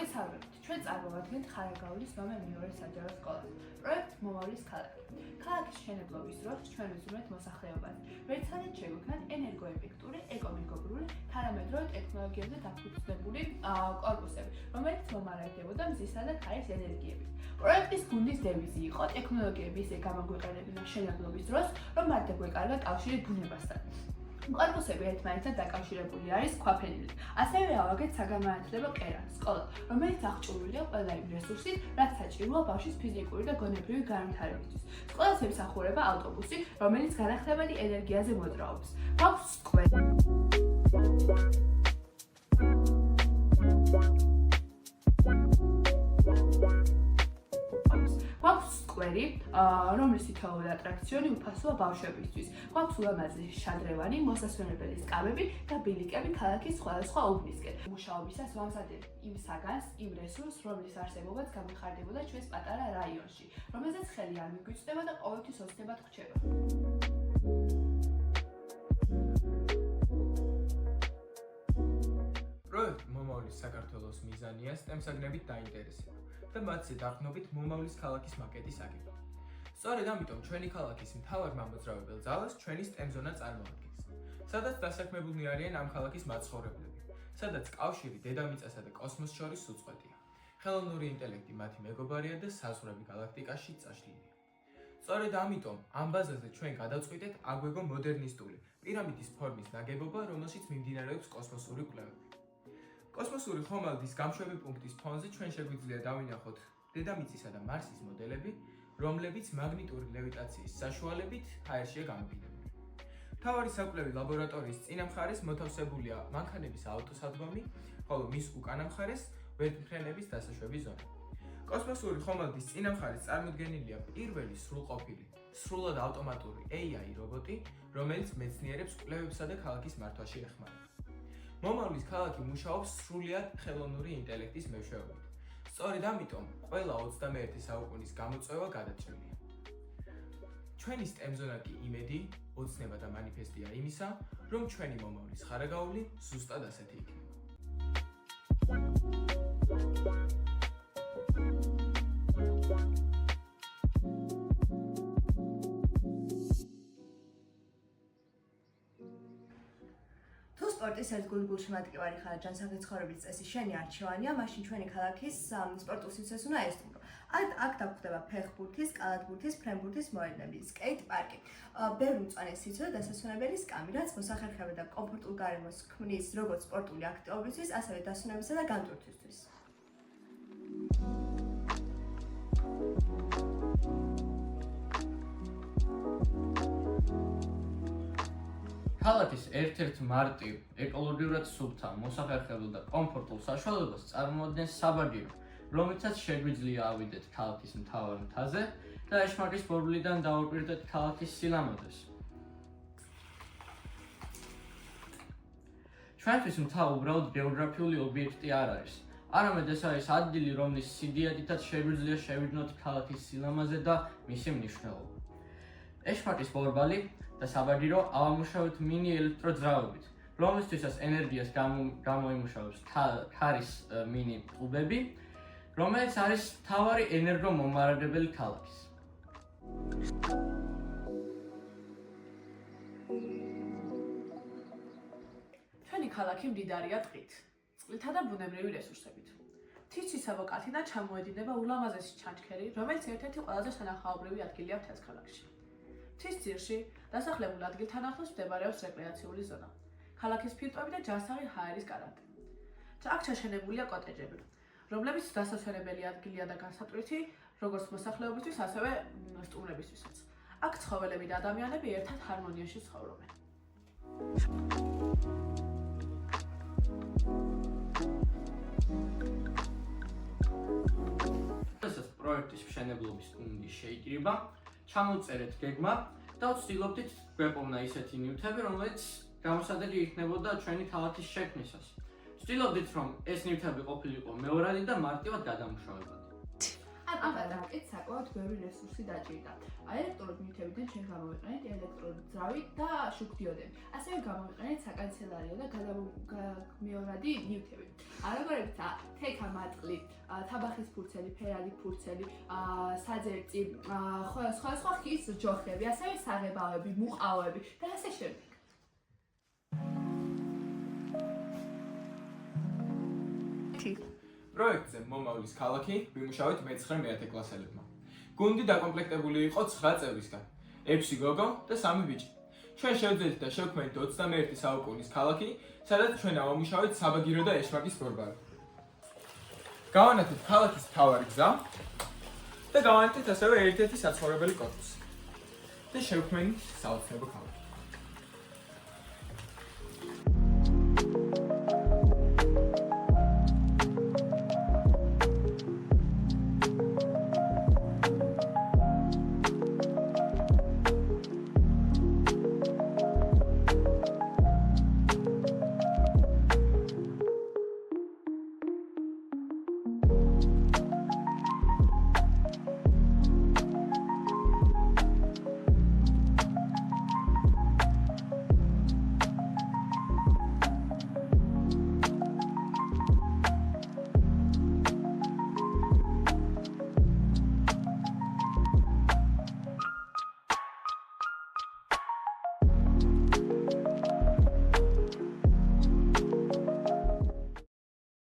მოგესალმებით. ჩვენ წარმოვადგენთ ხარაგაულის ნომერ 2 საჯარო სკოლას. პროექტ მომავლის ქალაქი. ქალაქის მშენებლობის დროს ჩვენ ვიზრუნებთ მოსახლეობას. ერთმანეთ შეგვექმნათ ენერგოეფექტური, ეკომეგობრული, თანამედროვე ტექნოლოგიებზე დაფუძნებული კორპუსები, რომელიც მომარაგდებოდა მზისა და ქარის ენერგიებით. პროექტის გუნდის დევიზი იყო ტექნოლოგიები ისე გამოგვიყენებინა მშენებლობის დროს, რომ მათ დაგვეკარგა კავშირი ბუნებასთან. კორპუსები ერთმანეთთან დაკავშირებული არის ქვაფენილით. ასევე ავაგეთ საგანმანათლებლო კერა, სკოლა, რომელიც აღჭურვილია ყველა იმ რესურსით, რაც საჭიროა ბავშვის ფიზიკური და გონებრივი განვითარებისთვის. სკოლას ემსახურება ავტობუსი, რომელიც განახლებადი ენერგიაზე მოძრაობს. გვაქვს სკვერი. გვაქვს სკვერი, რომლის თითოეული ატრაქციონი უფასოა ბავშვებისთვის. გვაქვს ულამაზი შადრევანი, მოსასვენებელი სკამები და ბილიკები ქალაქის სხვადასხვა უბნისკენ. მუშაობისას ვამზადებთ იმ საგანს, იმ რესურსს, რომლის არსებობაც გამიხარდებოდა ჩვენს პატარა რაიონში, რომელზეც ხელი არ მიგვიწვდება და ყოველთვის ოცნებად ხრჩება. პროექტ მომავლის საქართველოს მიზანია STEM-საგნებით დაინტერესება და მათზე დაყრდნობით მომავლის ქალაქის მაკეტის აგება. სწორედ ამიტომ ჩვენი ქალაქის მთავარ მამოძრავებელ ძალას ჩვენი STEM ზონა წარმოადგენს, სადაც დასაქმებულნი არიან ამ ქალაქის მაცხოვრებლები, სადაც კავშირი დედამიწასა და კოსმოსს შორის უწყვეტია. ხელოვნური ინტელექტი მათი მეგობარია და საზღვრები galaktikაში წაშლილია. სწორედ ამიტომ ამ ბაზაზე ჩვენ გადავწყვიტეთ აგვეგო მოდერნისტული, პირამიდის ფორმის ნაგებობა, რომელშიც მიმდინარეობს კოსმოსური კვლევები. კოსმოსური ხომალდის გამშვები პუნქტის ფონზე ჩვენ შეგვიძლია დავინახოთ დედამიწისა და მარსის მოდელები, რომლებიც მაგნიტური ლევიტაციის საშუალებით ჰაერშია გამოფენებული. მთავარი საკვლევი ლაბორატორიის წინა მხარეს მოთავსებულია მანქანების ავტოსადგომი, ხოლო მის უკანა მხარეს ვერტმფრენების დასაშვების ზონა. კოსმოსური ხომალდის წინა მხარეს წარმოდგენილია პირველი სრულყოფილი, სრულად ავტომატური AI რობოტი, რომელიც მეცნიერებს კვლევებსა და ქალაქის მართვაში ეხმარება. მომავლის ქალაქი მუშაობს სრულიად ხელოვნური ინტელექტის მეშვეობით. სწორედ ამიტომ ყველა 21 საუკუნის გამოწვევა გადაჭრილია. ჩვენი STEM ზონა კი იმედი, ოცნება და მანიფესტია იმისა, რომ ჩვენი მომავლის ხარაგაული ზუსტად ასეთი იქნება. სპორტის ერთ გულგულში მატკივარი ხარ ჯანსაღი ცხოვრების წესი შენი არჩევანია, მაშინ ჩვენი ქალაქის სპორტულ სივრცეს უნდა ესტუმრო. აქ დაგვხვდება ფეხბურთის, კალათბურთის, ფრენბურთის მოედნები, სკეით პარკი. ბევრი მწვანე სივრცე და დასასვენებელი სკამი, რაც მოსახერხებელ და კომფორტულ გარემოს ქმნის როგორც სპორტული აქტივობისთვის, ასევე დასვენებისა და განტვირთვისთვის. ქალაქის ერთ-ერთ მარტივ, ეკოლოგიურად სუფთა, მოსახერხებელ და კომფორტულ საშუალებას წარმოადგენს საბაგირო, რომლითაც შეგვიძლია ავიდეთ ქალაქის მთავარ მთაზე და ეშმაკის ბორბლიდან დავუკვირდეთ ქალაქის სილამაზეს. ჩვენთვის მთა უბრალოდ გეოგრაფიული ობიექტი არ არის, არამედ ეს არის ადგილი, რომლის სიდიადითაც შეგვიძლია შევიჯნოთ ქალაქის სილამაზე და მისი მნიშვნელობა. ეშმაკის ბორბალი და საბაგირო ავამუშავებთ მინი ელექტროძრავებით, რომლისთვისაც ენერგიას გამოიმუშავებს ქარის მინი ტუბები, რომელიც არის მთავარი ენერგომომარაგებელი ქალაქის. ჩვენი ქალაქი მდიდარია ტყით, წყლითა და ბუნებრივი რესურსებით. მთის ციცაბო კალთიდან ჩამოედინება ულამაზესი ჩანჩქერი, რომელიც ერთ-ერთი ყველაზე სანახაობრივი ადგილია მთელს ქალაქში. მთის ძირში დასახლებულ ადგილთან ახლოს მდებარეობს რეკრეაციული ზონა, ქალაქის ფილტვები და ჯანსაღი ჰაერის კარანტი. აქ ჩაშენებულია კოტეჯები, რომლებიც დასასვენებელი ადგილია და განსატვირთი როგორც მოსახლეობისთვის, ასევე სტუმრებისთვისაც. აქ ცხოველები და ადამიანები ერთად ჰარმონიაში ცხოვრობენ. როდესაც პროექტის მშენებლობის გუნდი შეიკრიბა, ჩამოვწერეთ გეგმა და ვცდილობდით გვეპოვნა ისეთი ნივთები, რომელიც გამოსადეგი იქნებოდა ჩვენი ქალაქის შექმნისას. ვცდილობდით, რომ ეს ნივთები ყოფილიყო მეორადი და მარტივად გადამუშავებადი. ამ პატარაკით საკმაოდ ბევრი რესურსი დაჭირდა. ელექტრული ნივთებიდან ჩვენ გამოვიყენეთ ელექტრული ძრავი და შუქდიოდები. ასევე გამოვიყენეთ საკანცელარიო და გამეორადი ნივთები. როგორებიცაა თექა მატყლი, თაბახის ფურცელი, ფერადი ფურცელი, საძერწი, სხვა ხის ჯოხები, ასევე საღებავები, მუყაოები და ასე შემდეგ. პროექტზე მომავლის ქალაქი ვიმუშავეთ მე-9 მე-10 კლასელებმა. გუნდი დაკომპლექტებული იყო 9 წევრისგან, 6 გოგო და 3 ბიჭი. ჩვენ შევძლებთ და შევქმნით 21 საუკუნის ქალაქი, სადაც ჩვენ ავამუშავეთ საბაგირო და ეშმაკის ბორბალი. გავანათეთ ქალაქის მთავარი გზა და გავანათეთ ასევე ერთ-ერთი საცხოვრებელი კორპუსი. და შევქმნით საოცნებო ქალაქი.